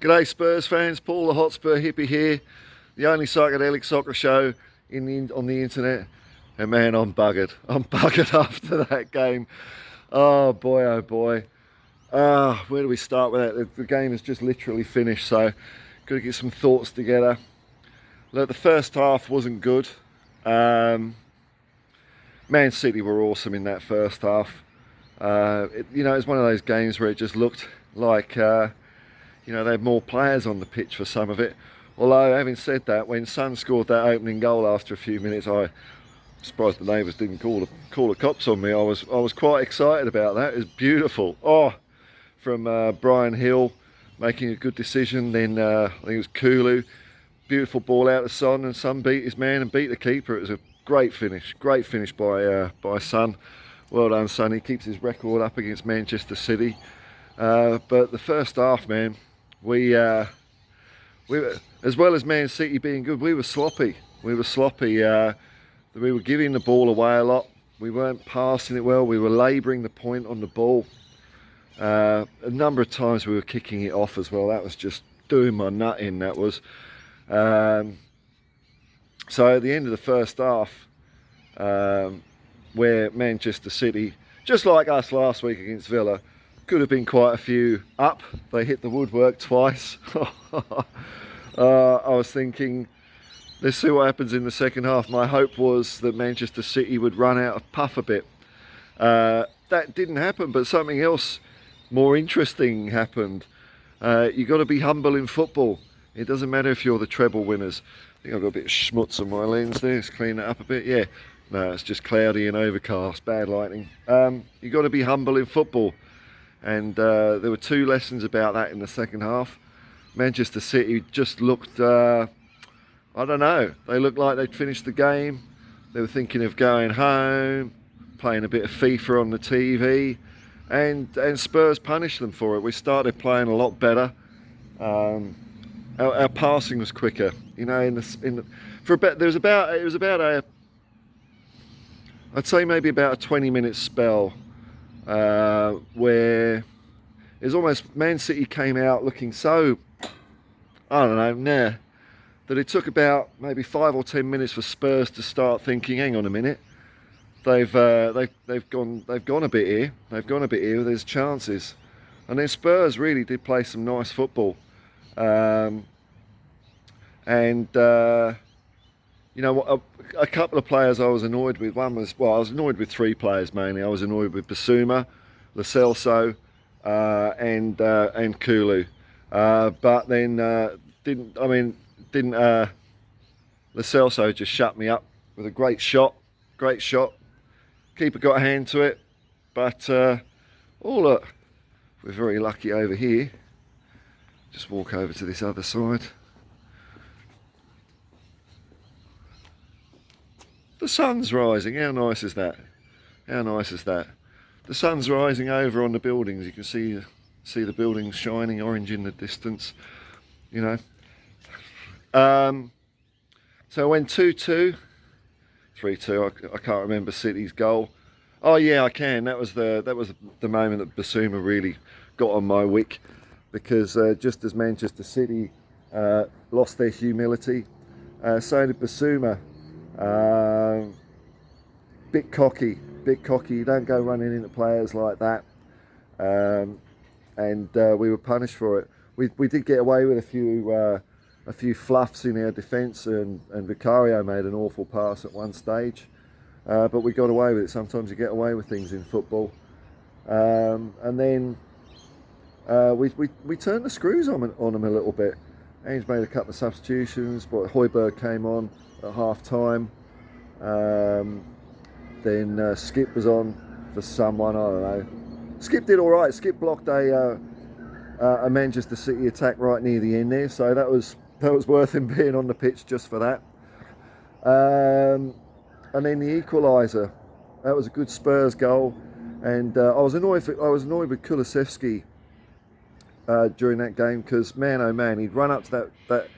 G'day Spurs fans, Paul the Hotspur hippie here, the only psychedelic soccer show on the internet, and man, I'm buggered. I'm buggered after that game. Oh boy, oh boy. Where do we start with that? The game has just literally finished, so got to get some thoughts together. Look, the first half wasn't good. Man City were awesome in that first half. It was one of those games where it just looked like they had more players on the pitch for some of it. Although, having said that, when Son scored that opening goal after a few minutes, I was surprised the neighbours didn't call the cops on me. I was quite excited about that. It was beautiful. From Brian Hill making a good decision. Then I think it was Kulu, beautiful ball out of Son, and Son beat his man and beat the keeper. It was a great finish by Son. Well done, Son. He keeps his record up against Manchester City. But the first half, man, we were, as well as Man City being good, we were sloppy. We were giving the ball away a lot. We weren't passing it well. We were labouring the point on the ball. A number of times we were kicking it off as well. That was just doing my nut in. That was. So at the end of the first half, where Manchester City, just like us last week against Villa, could have been quite a few up. They hit the woodwork twice. I was thinking, let's see what happens in the second half. My hope was that Manchester City would run out of puff a bit. That didn't happen, but something else more interesting happened. You've got to be humble in football. It doesn't matter if you're the treble winners. I think I've got a bit of schmutz on my lens there. Let's clean that up a bit. Yeah, no, it's just cloudy and overcast, bad lighting. You've got to be humble in football. And there were two lessons about that in the second half. Manchester City just looked, I don't know, they looked like they'd finished the game. They were thinking of going home, playing a bit of FIFA on the TV, and Spurs punished them for it. We started playing a lot better. Our passing was quicker. It was about I'd say maybe about a 20-minute spell. Where it was almost Man City came out looking so, I don't know, that it took about maybe 5 or 10 minutes for Spurs to start thinking, hang on a minute, they've gone a bit here. They've gone a bit here. There's chances, and then Spurs really did play some nice football, a couple of players I was annoyed with. I was annoyed with three players mainly. I was annoyed with Basuma, Lo Celso, and Kulu. But then Lo Celso just shut me up with a great shot. Keeper got a hand to it, but look, we're very lucky over here. Just walk over to this other side. The sun's rising. How nice is that? The sun's rising over on the buildings. You can see the buildings shining orange in the distance. So I went 2-2, 3-2. I can't remember City's goal. Oh yeah, I can. That was the moment that Basuma really got on my wick, because just as Manchester City lost their humility, so did Basuma. Bit cocky. You don't go running into players like that, and we were punished for it. We did get away with a few fluffs in our defence, and Vicario made an awful pass at one stage, but we got away with it. Sometimes you get away with things in football, and then we turned the screws on them a little bit. Ange made a couple of substitutions, but Højbjerg came on at half time. Then Skip was on for someone, I don't know. Skip did all right. Skip blocked a Manchester City attack right near the end there, so that was worth him being on the pitch just for that. And then the equaliser, that was a good Spurs goal, and I was annoyed with Kulusevski during that game, because man oh man, he'd run up to that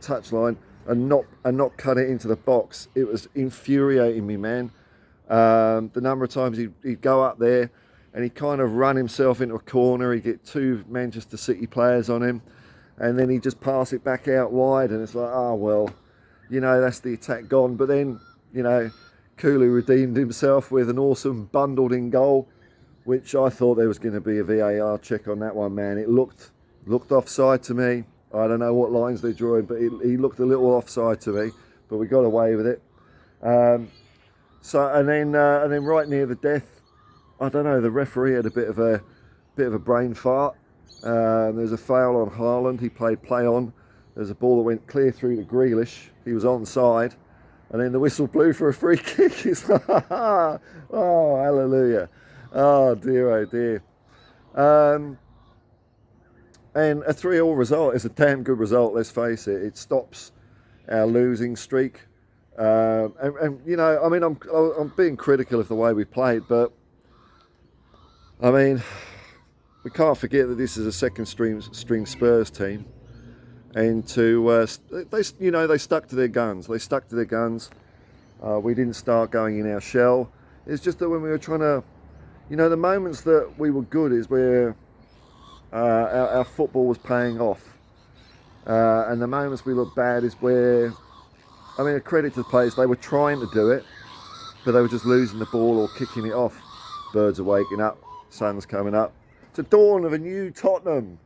touchline and not cut it into the box. It was infuriating me, man. The number of times he'd go up there and he'd kind of run himself into a corner. He'd get two Manchester City players on him, and then he just passed it back out wide, and it's like, oh well, you know, that's the attack gone. But then, you know, Cooley redeemed himself with an awesome bundled in goal, which I thought there was going to be a VAR check on that one, man. It looked offside to me. I don't know what lines they're drawing, but he looked a little offside to me. But we got away with it. And then right near the death, I don't know. The referee had a bit of a brain fart. There's a foul on Haaland. He played play on. There's a ball that went clear through to Grealish. He was onside. And then the whistle blew for a free kick. It's like, oh, hallelujah. Oh, dear. And a 3-3 result is a damn good result, let's face it. It stops our losing streak. And you know, I mean, I'm being critical of the way we played, but I mean, we can't forget that this is a second string Spurs team. And they stuck to their guns. We didn't start going in our shell. It's just that when we were trying to, you know, the moments that we were good is where our football was paying off. And the moments we looked bad is where, I mean, a credit to the players, they were trying to do it, but they were just losing the ball or kicking it off. Birds are waking up, sun's coming up. It's a dawn of a new Tottenham.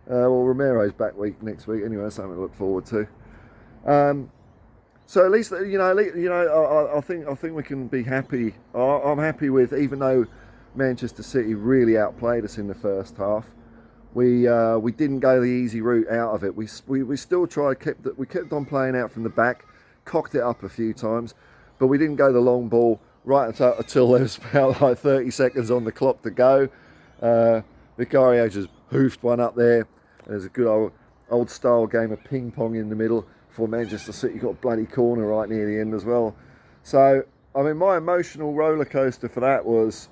Well, Romero's back next week anyway, something to look forward to. So at least I think we can be happy. I'm happy with, even though Manchester City really outplayed us in the first half, we didn't go the easy route out of it. We still we kept on playing out from the back, cocked it up a few times, but we didn't go the long ball right until there was about like 30 seconds on the clock to go. Vicario just hoofed one up there. There's a good old style game of ping pong in the middle before Manchester City got a bloody corner right near the end as well. So, I mean, my emotional roller coaster for that was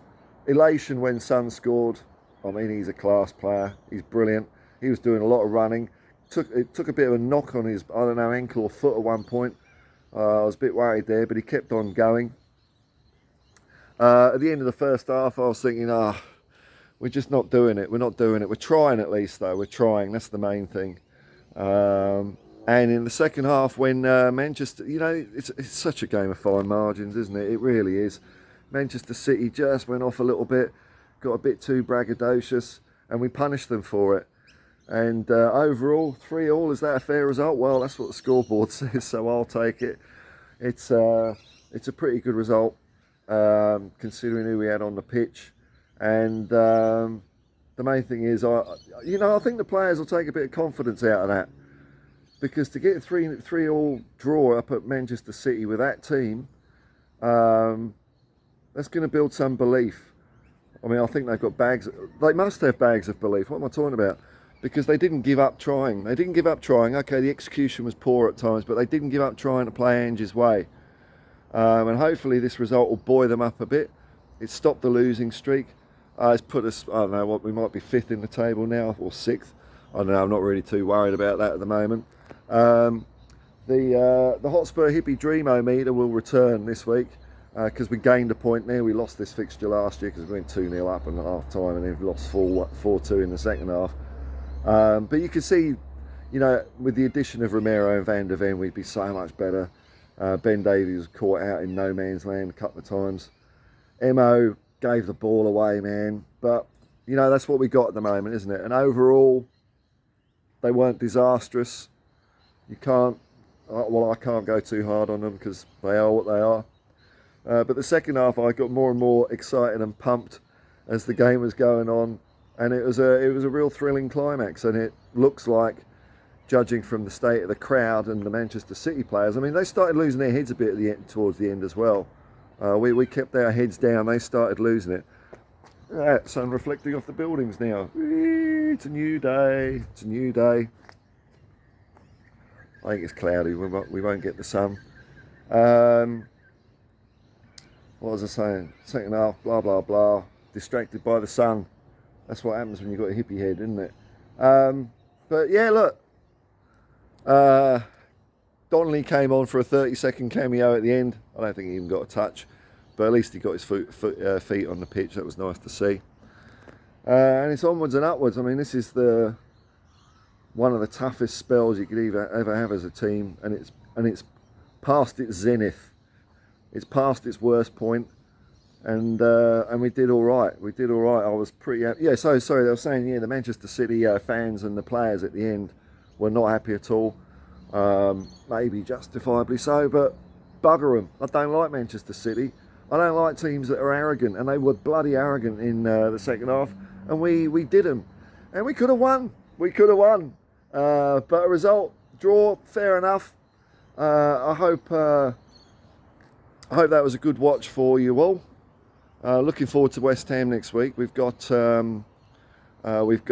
elation when Son scored. I mean, he's a class player. He's brilliant. He was doing a lot of running. It took a bit of a knock on his, I don't know, ankle or foot at one point. I was a bit worried there, but he kept on going. At the end of the first half, I was thinking, we're just not doing it. We're not doing it. We're trying at least, though. We're trying. That's the main thing. And in the second half, when Manchester, you know, it's such a game of fine margins, isn't it? It really is. Manchester City just went off a little bit, got a bit too braggadocious, and we punished them for it. And overall, 3-3, is that a fair result? Well, that's what the scoreboard says, so I'll take it. It's a pretty good result, considering who we had on the pitch. And the main thing is, I think the players will take a bit of confidence out of that, because to get a 3-3 draw up at Manchester City with that team, that's going to build some belief. I mean, I think they've got they must have bags of belief. What am I talking about? Because they didn't give up trying. Okay, the execution was poor at times, but they didn't give up trying to play Ange's way. And hopefully this result will buoy them up a bit. It stopped the losing streak. It's put us, I don't know, we might be 5th in the table now, or 6th. I don't know, I'm not really too worried about that at the moment. The Hotspur Hippie Dreamo-meter will return this week, because we gained a point there. We lost this fixture last year because we went 2-0 up in the half time, and then we lost 4-2 in the second half. But you can see, you know, with the addition of Romero and Van der Ven, we'd be so much better. Ben Davies was caught out in no man's land a couple of times. Mo gave the ball away, man. But, you know, that's what we got at the moment, isn't it? And overall, they weren't disastrous. I can't go too hard on them because they are what they are. But the second half, I got more and more excited and pumped as the game was going on. And it was a real thrilling climax. And it looks like, judging from the state of the crowd and the Manchester City players, I mean, they started losing their heads a bit towards the end as well. We kept our heads down. They started losing it. Sun reflecting off the buildings now. It's a new day. I think it's cloudy. We won't get the sun. What was I saying? Second half, blah, blah, blah. Distracted by the sun. That's what happens when you've got a hippie head, isn't it? But yeah, look. Donnelly came on for a 30-second cameo at the end. I don't think he even got a touch. But at least he got his feet on the pitch. That was nice to see. And it's onwards and upwards. I mean, this is the one of the toughest spells you could ever have as a team, and it's past its zenith. It's past its worst point, and we did all right. We did all right. I was pretty happy. Yeah. So sorry, I was saying, yeah, the Manchester City fans and the players at the end were not happy at all. Maybe justifiably so, but bugger them. I don't like Manchester City. I don't like teams that are arrogant, and they were bloody arrogant in the second half, and we did them, and we could have won. We could have won, but a result, draw, fair enough. I hope that was a good watch for you all. Looking forward to West Ham next week. We've got Romero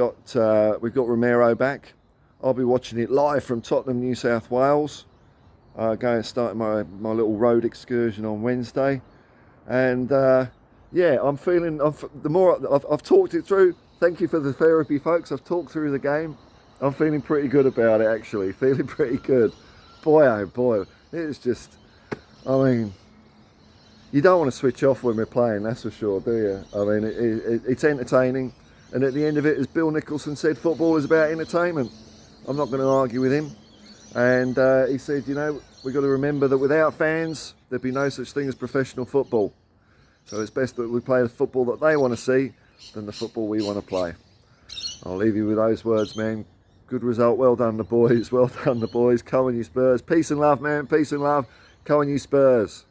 back. I'll be watching it live from Tottenham, New South Wales. Starting my little road excursion on Wednesday, and yeah, I'm feeling. The more I've talked it through. Thank you for the therapy, folks. I've talked through the game. I'm feeling pretty good about it, actually. Feeling pretty good. Boy, oh boy, it's just. I mean, you don't want to switch off when we're playing, that's for sure, do you? I mean, it's entertaining, and at the end of it, as Bill Nicholson said, football is about entertainment. I'm not going to argue with him. And he said, you know, we've got to remember that without fans, there'd be no such thing as professional football. So it's best that we play the football that they want to see than the football we want to play. I'll leave you with those words, man. Good result. Well done, the boys. Well done, the boys. Come on, you Spurs. Peace and love, man. Peace and love. Come on, you Spurs.